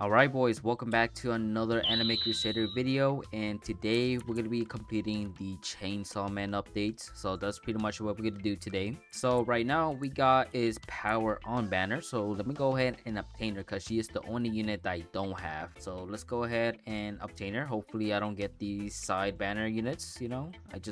Alright boys, welcome back to another Anime Crusader video, and today we're going to be completing the Chainsaw Man updates. So that's pretty much what we're going to do today. So right now we got is power on banner, so let me go ahead and obtain her because she is the only unit that I don't have. So let's go ahead and obtain her. Hopefully I don't get these side banner units,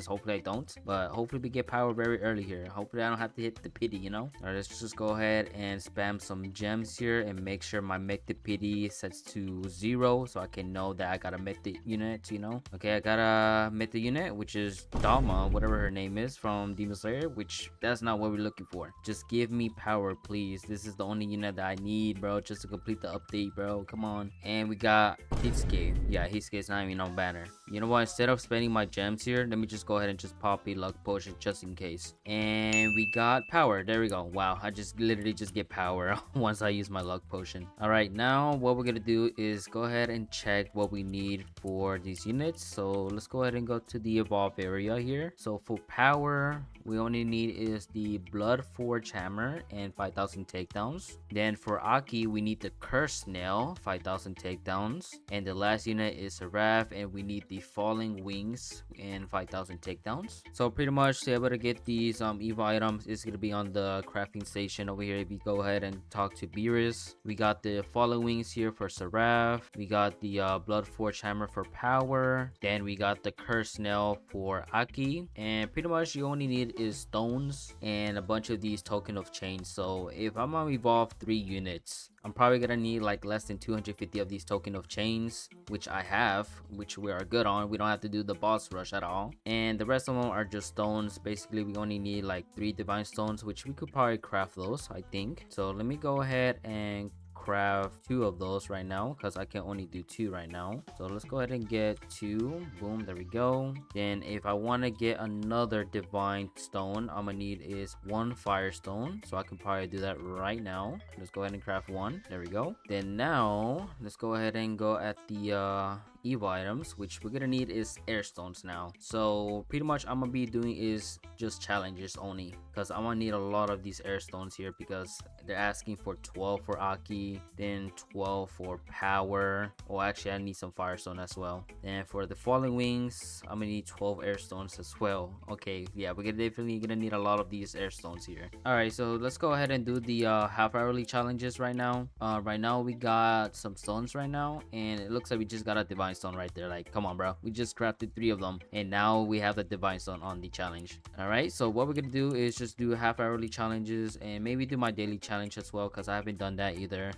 hopefully I don't, but hopefully we get power very early here. Hopefully I don't have to hit the pity, Alright, let's just go ahead and spam some gems here and make sure my make the pity sets to 0 so I can know that I gotta make the unit, Okay, I gotta make the unit, which is Dama, whatever her name is from Demon Slayer, which that's not what we're looking for. Just give me power, please. This is the only unit that I need, bro, just to complete the update, bro. Come on. And we got Hitsuke. Yeah, Hitsuke's not even on banner. You know what? Instead of spending my gems here, let me just go ahead and just pop a luck potion just in case. And we got power. There we go. Wow, I just literally just get power once I use my luck potion. All right, now what we're gonna do is go ahead and check what we need for these units. So let's go ahead and go to the evolve area here. So for power, we only need is the blood forge hammer and 5,000 takedowns. Then for Aki, we need the curse nail, 5,000 takedowns. And the last unit is Seraph, and we need the falling wings and 5,000 takedowns. So pretty much to be able to get these Evo items is gonna be on the crafting station over here. If you go ahead and talk to Beerus, we got the falling wings here for Seraph. We got the blood forge hammer for power. Then we got the curse nail for Aki, and pretty much you only need is stones and a bunch of these token of chains. So if I'm gonna evolve 3 units, I'm probably gonna need like less than 250 of these token of chains, which I have, which we are good on. We don't have to do the boss rush at all, and the rest of them are just stones. Basically we only need like 3 divine stones, which we could probably craft those, I think. So let me go ahead and craft 2 of those right now because I can only do 2 right now. So let's go ahead and get 2. Boom, there we go. Then if I want to get another divine stone, I'm gonna need is 1 firestone, so I can probably do that right now. Let's go ahead and craft 1. There we go. Then now let's go ahead and go at the Evo items, which we're gonna need is air stones now. So pretty much I'm gonna be doing is just challenges only because I'm gonna need a lot of these air stones here because they're asking for 12 for Aki, then 12 for power. Oh, actually I need some firestone as well. And for the falling wings, I'm gonna need 12 air stones as well. Okay, yeah, we're definitely gonna need a lot of these air stones here. All right, so let's go ahead and do the half hourly challenges right now. Right now we got some stones right now, and it looks like we just got a divine stone right there. Like, come on, bro, we just crafted 3 of them and now we have the divine stone on the challenge. All right, so what we're gonna do is just do half hourly challenges and maybe do my daily challenge as well because I haven't done that either.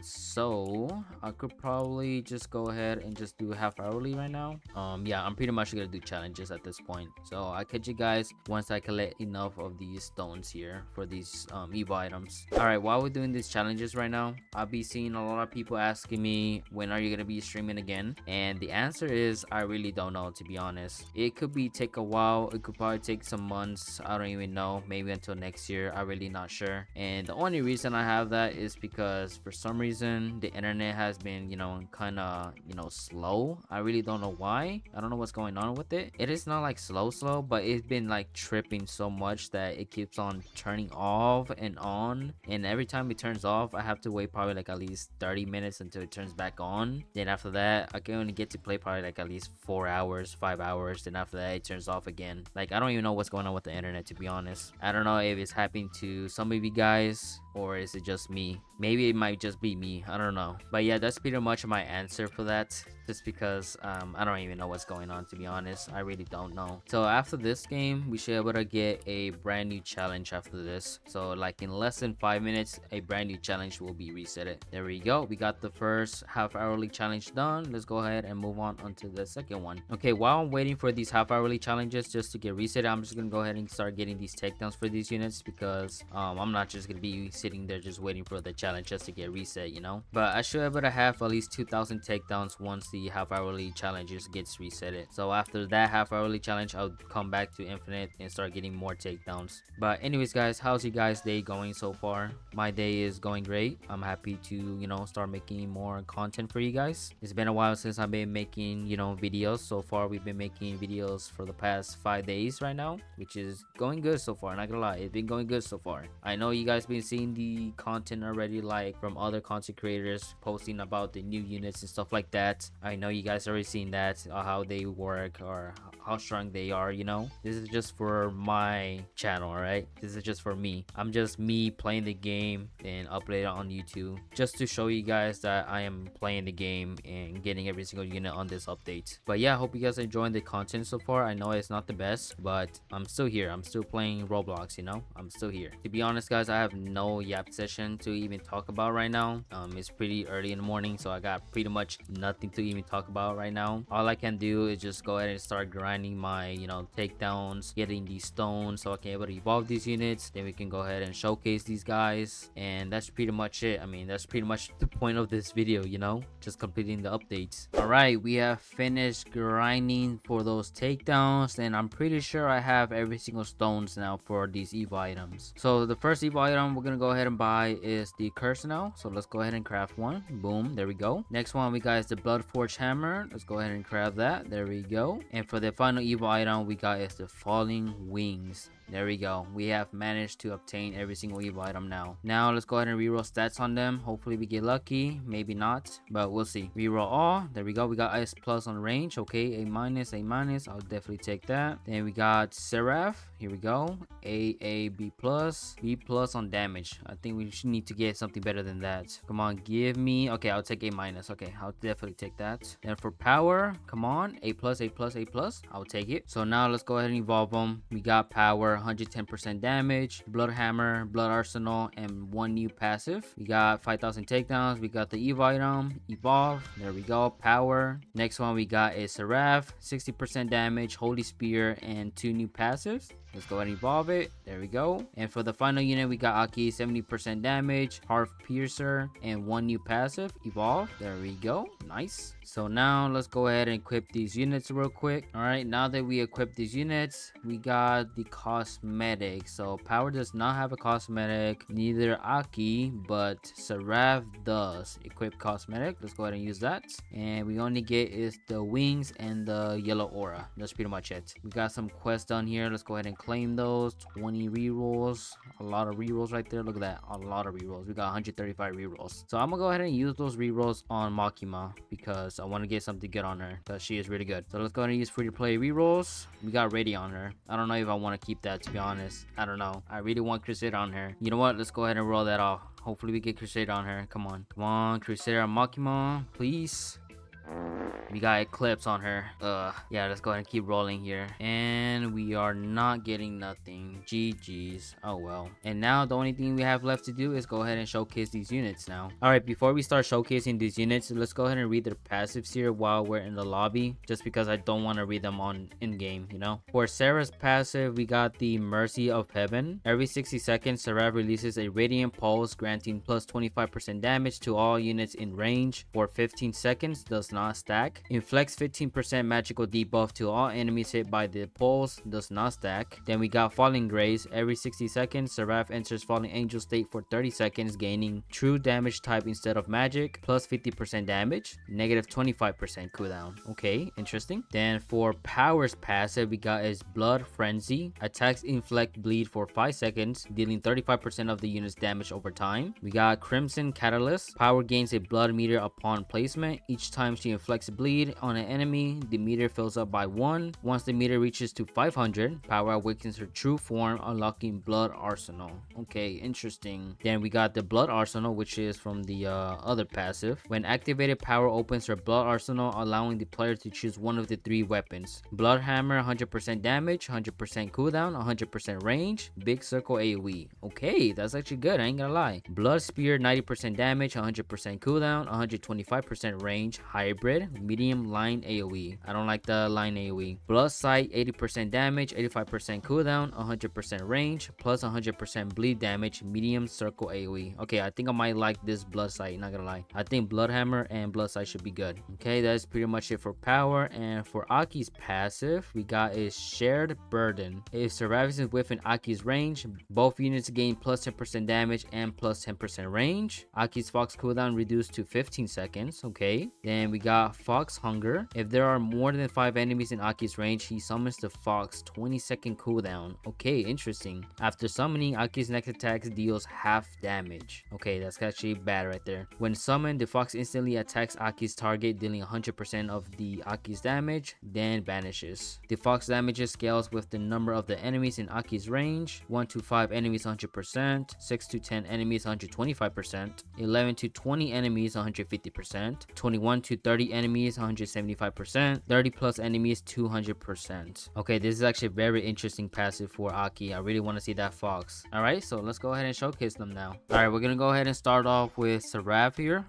So I could probably just go ahead and just do half hourly right now. Yeah, I'm pretty much gonna do challenges at this point, so I'll catch you guys once I collect enough of these stones here for these Evo items. All right, while we're doing these challenges right now, I'll be seeing a lot of people asking me when are you gonna be streaming again, and the answer is I really don't know, to be honest. It could be take a while, it could probably take some months, I don't even know, maybe until next year. I'm really not sure, and the only reason I have that is because for some reason the internet has been kind of slow. I really don't know why. I don't know what's going on with it. It is not like slow, but it's been like tripping so much that it keeps on turning off and on, and every time it turns off I have to wait probably like at least 30 minutes until it turns back on. Then after that I can only get to play probably like at least 4 hours, 5 hours. Then after that it turns off again. Like, I don't even know what's going on with the internet, to be honest. I don't know if it's happening to some of you guys or is it just me. Maybe it might just be me, I don't know. But yeah, that's pretty much my answer for that, just because I don't even know what's going on, to be honest. I really don't know. So after this game we should be able to get a brand new challenge after this. So like in less than 5 minutes a brand new challenge will be resetted. There we go, we got the first half hourly challenge done. Let's go ahead and move on onto the second one. Okay, while I'm waiting for these half hourly challenges just to get reset, I'm just gonna go ahead and start getting these takedowns for these units because I'm not just gonna be sitting there just waiting for the challenge just to get reset, but I should be able to have at least 2,000 takedowns once the half hourly challenges gets resetted. So after that half hourly challenge I'll come back to infinite and start getting more takedowns. But anyways guys, how's you guys day going so far? My day is going great. I'm happy to start making more content for you guys. It's been a while since since I've been making, videos. So far, we've been making videos for the past 5 days right now, which is going good so far. Not gonna lie, it's been going good so far. I know you guys been seeing the content already, like from other content creators posting about the new units and stuff like that. I know you guys already seen that, how they work or how strong they are. This is just for my channel, all right? This is just for me. I'm just me playing the game and upload it on YouTube just to show you guys that I am playing the game and getting every single unit on this update. But yeah, I hope you guys are enjoying the content so far. I know it's not the best, but I'm still here. I'm still playing Roblox, I'm still here. To be honest, guys, I have no yap session to even talk about right now. It's pretty early in the morning, so I got pretty much nothing to even talk about right now. All I can do is just go ahead and start grinding my, takedowns, getting these stones so I can able to evolve these units. Then we can go ahead and showcase these guys, and that's pretty much it. I mean, that's pretty much the point of this video, just completing the updates. All right, we have finished grinding for those takedowns, and I'm pretty sure I have every single stones now for these evo items. So the first evo item we're gonna go ahead and buy is the curse now. So let's go ahead and craft one. Boom, there we go. Next one we got is the blood forge hammer. Let's go ahead and craft that. There we go. And for the final evo item we got is the falling wings. There we go. We have managed to obtain every single evo item now. Now let's go ahead and reroll stats on them. Hopefully we get lucky. Maybe not, but we'll see. Reroll all. There we go. We got S plus on range. Okay, A minus, A minus. I'll definitely take that. Then we got Seraph. Here we go. A, B plus, B plus on damage. I think we should need to get something better than that. Come on, give me. Okay, I'll take A minus. Okay, I'll definitely take that. Then for power, come on, A plus, A plus, A plus. I'll take it. So now let's go ahead and evolve them. We got power, 110% damage, blood hammer, blood arsenal, and one new passive. We got 5,000 takedowns. We got the evo item, evolve. There we go. Power. Next one we got is Seraph, 60% damage, holy spear, and two new passives. Let's go ahead and evolve it. There we go. And for the final unit, we got Aki, 70% damage, Hearth Piercer, and one new passive. Evolve. There we go. Nice. So now let's go ahead and equip these units real quick. All right, now that we equip these units, we got the cosmetic. So power does not have a cosmetic, neither Aki, but Seraph does. Equip cosmetic. Let's go ahead and use that. And we only get is the wings and the yellow aura. That's pretty much it. We got some quests done here. Let's go ahead and claim those. 20 rerolls. A lot of rerolls right there. Look at that. A lot of rerolls. We got 135 rerolls. So I'm gonna go ahead and use those rerolls on Makima because I want to get something good on her because she is really good. So let's go ahead and use free to play rerolls. We got ready on her. I don't know if I want to keep that, to be honest. I don't know. I really want Crusader on her. You know what? Let's go ahead and roll that off. Hopefully we get Crusader on her. Come on. Come on, Crusader on Makima, please. We got Eclipse on her. Yeah, let's go ahead and keep rolling here. And we are not getting nothing. GG's. Oh well. And now the only thing we have left to do is go ahead and showcase these units now. All right, before we start showcasing these units, let's go ahead and read their passives here while we're in the lobby, just because I don't want to read them on in-game, For Sarah's passive, we got the Mercy of Heaven. Every 60 seconds, Sarah releases a radiant pulse, granting plus 25% damage to all units in range for 15 seconds. Does not stack. Inflicts 15% magical debuff to all enemies hit by the pulse. Does not stack. Then we got Falling Grace. Every 60 seconds, Seraph enters Falling Angel state for 30 seconds, gaining true damage type instead of magic, plus 50% damage, negative 25% cooldown. Okay, interesting. Then for Power's passive, we got is Blood Frenzy. Attacks inflict bleed for 5 seconds, dealing 35% of the unit's damage over time. We got Crimson Catalyst. Power gains a blood meter upon placement. Each time she inflicts bleed on an enemy, the meter fills up by 1. Once the meter reaches to 500, Power awakens her true form, unlocking Blood Arsenal. Okay, interesting. Then we got the Blood Arsenal, which is from the other passive. When activated, Power opens her Blood Arsenal, allowing the player to choose one of the 3 weapons. Blood Hammer, 100% damage, 100% cooldown, 100% range, big circle AoE. Okay, that's actually good, I ain't gonna lie. Blood Spear, 90% damage, 100% cooldown, 125% range, hybrid, medium line AoE. I don't like the line AoE. Blood Sight, 80% damage, 85% cooldown, 100% range, plus 100% bleed damage, medium circle AoE. Okay, I think I might like this Blood Sight, not gonna lie. I think Blood Hammer and Blood Sight should be good. Okay, that's pretty much it for power. And for Aki's passive, we got a Shared Burden. If survives within Aki's range, both units gain plus 10% damage and plus 10% range. Aki's Fox cooldown reduced to 15 seconds. Okay, then we got Fox Hunger. If there are more than 5 enemies in Aki's range, he summons the Fox, 20-second cooldown. Okay, interesting. After summoning, Aki's next attack deals half damage. Okay, that's actually bad right there. When summoned, the Fox instantly attacks Aki's target, dealing 100% of the Aki's damage, then vanishes. The Fox damages scales with the number of the enemies in Aki's range. 1 to 5 enemies 100%, 6 to 10 enemies 125%, 11 to 20 enemies 150%, 21 to 30 enemies 175%, 30 plus enemies 200%. Okay, this is actually a very interesting passive for Aki. I really want to see that Fox. Alright, so let's go ahead and showcase them now. Alright, we're gonna go ahead and start off with Seraph here.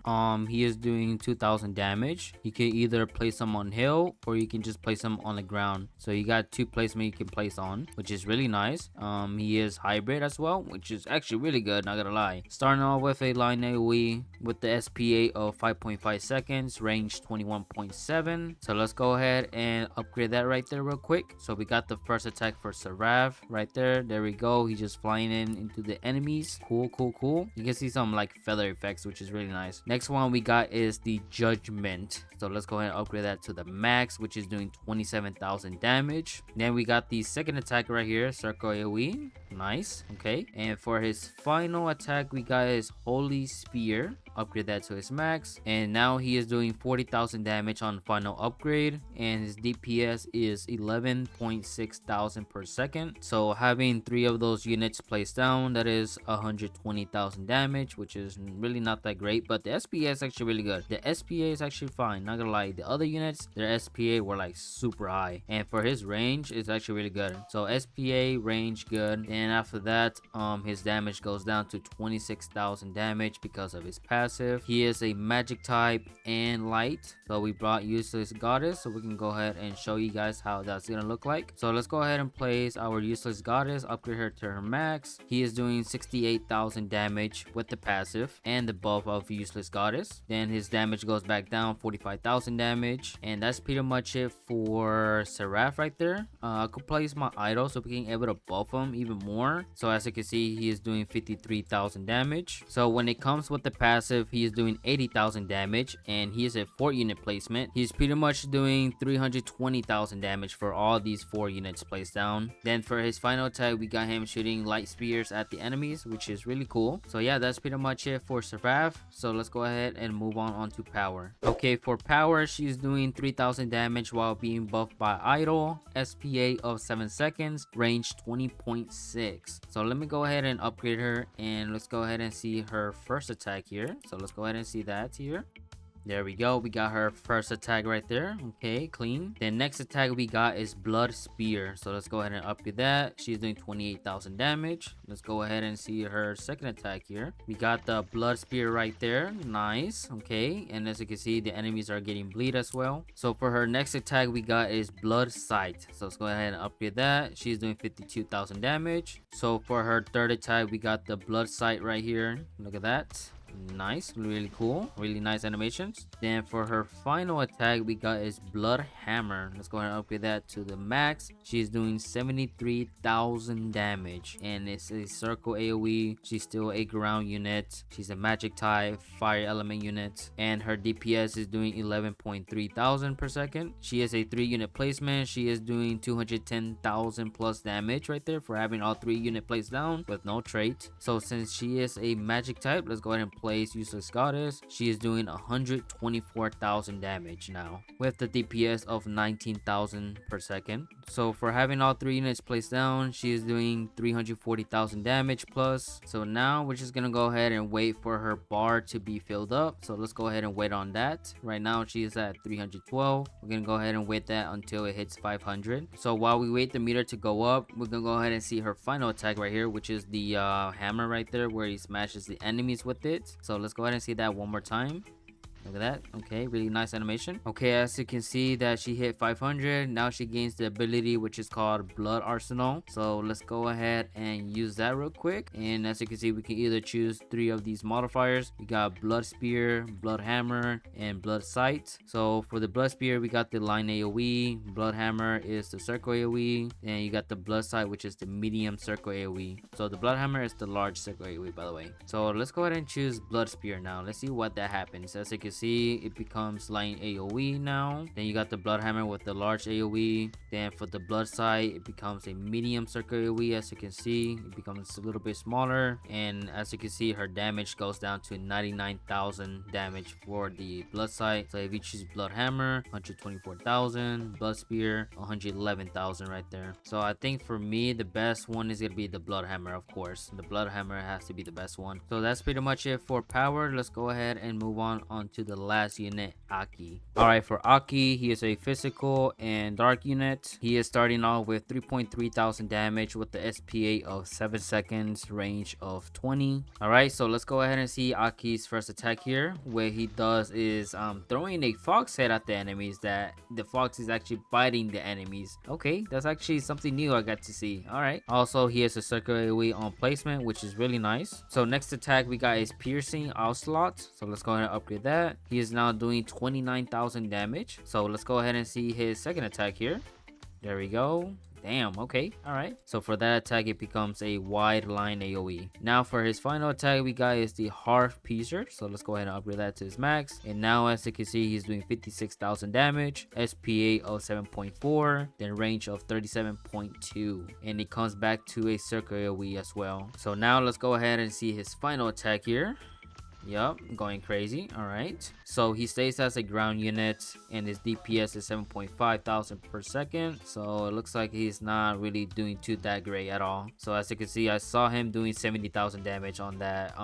He is doing 2000 damage. You can either place him on hill or you can just place him on the ground. So you got 2 placements you can place on, which is really nice. He is hybrid as well, which is actually really good, not gonna lie. Starting off with a line AoE with the SPA of 5.5 seconds, range 21.7. So let's go ahead and upgrade that right there real quick. So we got the first attack for Seraph right there. There we go. He's just flying into the enemies. Cool. You can see some like feather effects, which is really nice. Next one we got is the Judgment. So let's go ahead and upgrade that to the max, which is doing 27,000 damage. Then we got the second attack right here, Circle AoE. Nice. Okay, and for his final attack we got his Holy Spear. Upgrade that to his max, and now he is doing 40,000 damage on final upgrade, and his DPS is 11.6 thousand per second. So having 3 of those units placed down, that is 120,000 damage, which is really not that great, but the SPA is actually really good. The SPA is actually fine, not gonna lie. The other units, their SPA were like super high, and for his range it's actually really good. So SPA range good, and after that his damage goes down to 26,000 damage because of his passive. He is a magic type and light, so we brought Useless Goddess so we can go ahead and show you guys how that's gonna look like. So let's go ahead and place our Useless Goddess, upgrade her to her max. He is doing 68,000 damage with the passive and the buff of Useless Goddess. Then his damage goes back down, 45,000 damage, and that's pretty much it for Seraph right there. I could place my idol so we can able to buff him even more. So as you can see, he is doing 53,000 damage. So when it comes with the passive, he is doing 80,000 damage, and he is a 4 unit placement. He's pretty much doing 320,000 damage for all these 4 units placed down. Then for his final attack, we got him shooting light spears at the enemies, which is really cool. So yeah, that's pretty much it for Seraph. So let's go ahead and move on to power. Okay, for power, she's doing 3,000 damage while being buffed by idol, SPA of 7 seconds, range 20.6. So let me go ahead and upgrade her, and let's go ahead and see her first attack here. So let's go ahead and see that here. There we go. We got her first attack right there. Okay, clean. The next attack we got is Blood Spear. So let's go ahead and upgrade that. She's doing 28,000 damage. Let's go ahead and see her second attack here. We got the Blood Spear right there. Nice. Okay, and as you can see, the enemies are getting bleed as well. So for her next attack we got is Blood Sight. So let's go ahead and upgrade that. She's doing 52,000 damage. So for her third attack we got the Blood Sight right here. Look at that. Nice, really cool, really nice animations. Then for her final attack we got is Blood Hammer. Let's go ahead and upgrade that to the max. She's doing 73,000 damage, and it's a circle AoE. She's still a ground unit. She's a magic type fire element unit, and her DPS is doing 11.3 thousand per second. She is a 3 unit placement. She is doing 210,000 plus damage right there for having all 3 unit placed down with no trait. So since she is a magic type, let's go ahead and place Useless Goddess. She is doing 124,000 damage now with the DPS of 19,000 per second. So for having all 3 units placed down, she is doing 340,000 damage plus. So now we're just gonna go ahead and wait for her bar to be filled up. So let's go ahead and wait on that. Right now she is at 312. We're gonna go ahead and wait that until it hits 500. So while we wait the meter to go up, we're gonna go ahead and see her final attack right here, which is the hammer right there where he smashes the enemies with it. So let's go ahead and see that one more time. Look at that. Okay, really nice animation. Okay, as you can see that she hit 500. Now she gains the ability which is called Blood Arsenal. So let's go ahead and use that real quick. And as you can see, we can either choose 3 of these modifiers. We got Blood Spear, Blood Hammer, and Blood Sight. So for the Blood Spear, we got the line AoE. Blood Hammer is the circle AoE, and you got the Blood Sight, which is the medium circle AoE. So the Blood Hammer is the large circle AoE, by the way. So let's go ahead and choose Blood Spear now. Let's see what that happens. As you can see, it becomes light AoE now. Then you got the blood hammer with the large AoE. Then for the blood sight, it becomes a medium circle AoE. As you can see, it becomes a little bit smaller, and as you can see, her damage goes down to 99,000 damage for the blood sight. So if you choose blood hammer, 124,000, blood spear, 111,000 right there. So I think for me, the best one is gonna be the blood hammer. Of course, the blood hammer has to be the best one. So that's pretty much it for power. Let's go ahead and move on to the last unit, Aki. All right, for Aki, he is a physical and dark unit. He is starting off with 3.3 thousand damage with the SPA of 7 seconds, range of 20. All right, so let's go ahead and see Aki's first attack here. What he does is throwing a fox head at the enemies, that the fox is actually biting the enemies. Okay, that's actually something new I got to see. All right, also he has a circle AoE on placement, which is really nice. So next attack we got is piercing onslaught. So let's go ahead and upgrade that. He is now doing 29,000 damage. So let's go ahead and see his second attack here. There we go. Damn, okay, all right. So for that attack, it becomes a wide line AoE. Now for his final attack, we got is the Hearth Piercer. So let's go ahead and upgrade that to his max. And now as you can see, he's doing 56,000 damage, SPA of 7.4, then range of 37.2. And it comes back to a circle AoE as well. So now let's go ahead and see his final attack here. Yup, going crazy. All right, so he stays as a ground unit, and his DPS is 7.5 thousand per second. So it looks like he's not really doing too that great at all. So as you can see, I saw him doing 70,000 damage on that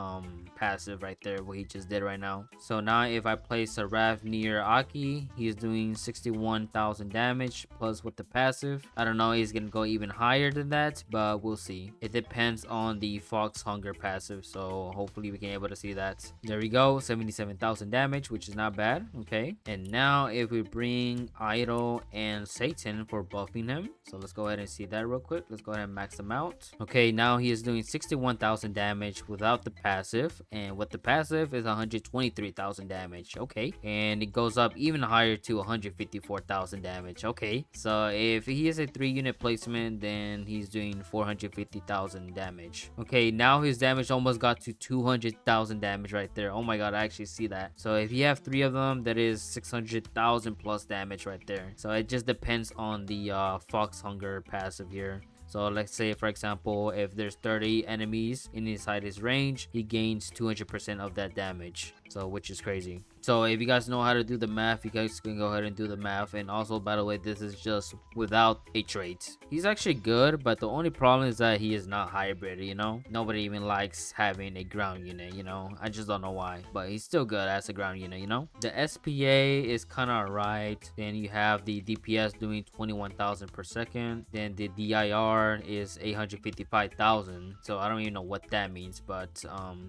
passive right there, what he just did right now. So now if I place a Rav near Aki, he's doing 61,000 damage plus with the passive. I don't know, he's gonna go even higher than that, but we'll see. It depends on the Fox Hunger passive, so hopefully we can able to see that. There we go, 77,000 damage, which is not bad. Okay, and now if we bring Idol and Satan for buffing him, so let's go ahead and see that real quick. Let's go ahead and max them out. Okay, now he is doing 61,000 damage without the passive, and with the passive is 123,000 damage. Okay, and it goes up even higher to 154,000 damage. Okay, so if he is a 3-unit placement, then he's doing 450,000 damage. Okay, now his damage almost got to 200,000 damage right there. Oh my god, I actually see that. So if you have 3 of them, that is 600,000 plus damage right there. So it just depends on the Fox Hunger passive here. So let's say, for example, if there's 30 enemies inside his range, he gains 200% of that damage. So which is crazy. So if you guys know how to do the math, you guys can go ahead and do the math. And also, by the way, this is just without a trait. He's actually good, but the only problem is that he is not hybrid, you know. Nobody even likes having a ground unit, you know. I just don't know why, but he's still good as a ground unit, you know. The SPA is kind of right. Then you have the DPS doing 21,000 per second. Then the DIR is 855,000. So I don't even know what that means, but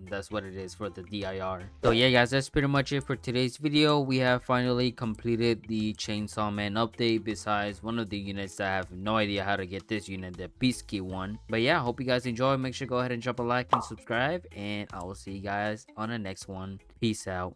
that's what it is for the DIR. So yeah, guys, that's pretty much it for today's video. We have finally completed the Chainsaw Man update, besides one of the units that I have no idea how to get this unit, the Beast Key one. But yeah, hope you guys enjoy. Make sure to go ahead and drop a like and subscribe, and I will see you guys on the next one. Peace out.